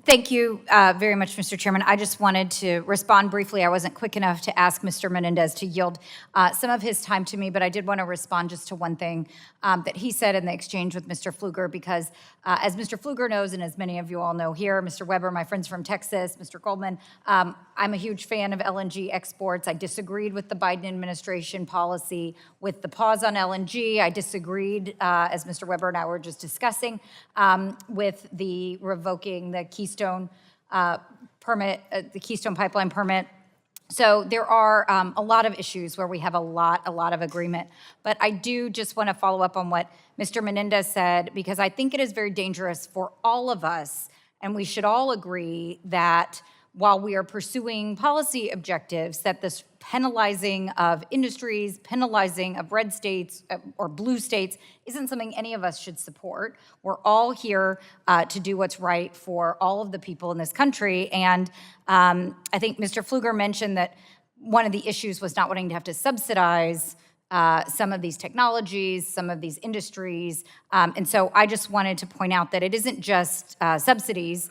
Thank you very much, Mr. Chairman. I just wanted to respond briefly. I wasn't quick enough to ask Mr. Menendez to yield some of his time to me, but I did want to respond just to one thing that he said in the exchange with Mr. Pfluger, because as Mr. Pfluger knows, and as many of you all know here, Mr. Weber, my friends from Texas, Mr. Goldman, I'm a huge fan of LNG exports. I disagreed with the Biden administration policy with the pause on LNG. I disagreed, as Mr. Weber and I were just discussing, with the revoking the Keystone permit, the Keystone Pipeline permit. So there are a lot of issues where we have a lot of agreement. But I do just want to follow up on what Mr. Menendez said, because I think it is very dangerous for all of us, and we should all agree that while we are pursuing policy objectives, that this penalizing of industries, penalizing of red states or blue states isn't something any of us should support. We're all here to do what's right for all of the people in this country. And I think Mr. Pfluger mentioned that one of the issues was not wanting to have to subsidize some of these technologies, some of these industries. And so I just wanted to point out that it isn't just subsidies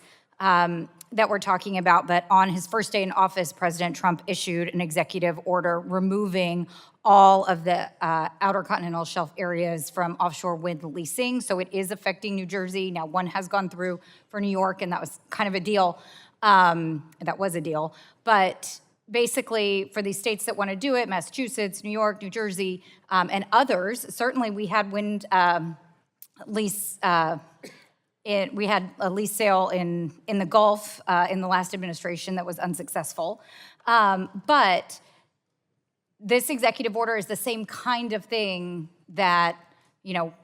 that we're talking about, but on his first day in office, President Trump issued an executive order removing all of the outer continental shelf areas from offshore wind leasing. So it is affecting New Jersey. Now, one has gone through for New York, and that was kind of a deal. That was a deal. But basically, for these states that want to do it, Massachusetts, New York, New Jersey, and others, certainly we had wind lease we had a lease sale in the Gulf in the last administration that was unsuccessful. But this executive order is the same kind of thing that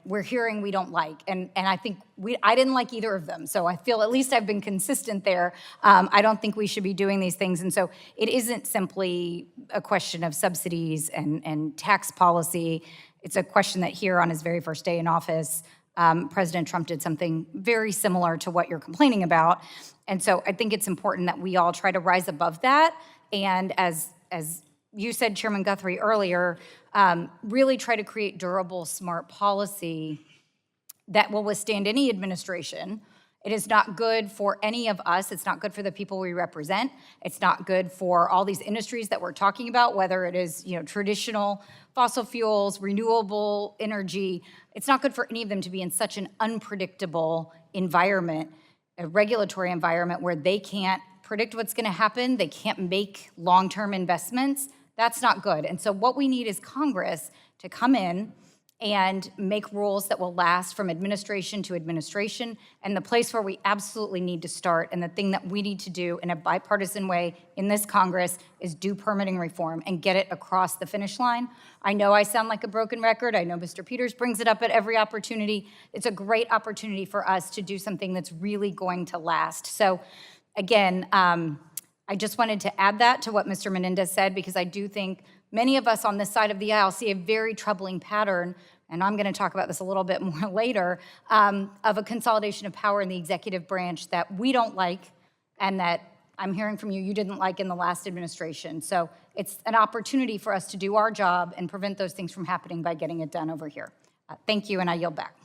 we're hearing we don't like. And I think I didn't like either of them. So I feel at least I've been consistent there. I don't think we should be doing these things. And so it isn't simply a question of subsidies and tax policy. It's a question that here on his very first day in office, President Trump did something very similar to what you're complaining about. And so I think it's important that we all try to rise above that. And as you said, Chairman Guthrie, earlier, really try to create durable, smart policy that will withstand any administration. It is not good for any of us. It's not good for the people we represent. It's not good for all these industries that we're talking about, whether it is traditional fossil fuels, renewable energy. It's not good for any of them to be in such an unpredictable environment, a regulatory environment where they can't predict what's going to happen. They can't make long-term investments. That's not good. And so what we need is Congress to come in and make rules that will last from administration to administration. And the place where we absolutely need to start, and the thing that we need to do in a bipartisan way in this Congress, is do permitting reform and get it across the finish line. I know I sound like a broken record. I know Mr. Peters brings it up at every opportunity. It's a great opportunity for us to do something that's really going to last. So again, I just wanted to add that to what Mr. Menendez said, because I do think many of us on this side of the aisle see a very troubling pattern, and I'm going to talk about this a little bit more later, of a consolidation of power in the executive branch that we don't like, and that I'm hearing from you didn't like in the last administration. So it's an opportunity for us to do our job and prevent those things from happening by getting it done over here. Thank you, and I yield back.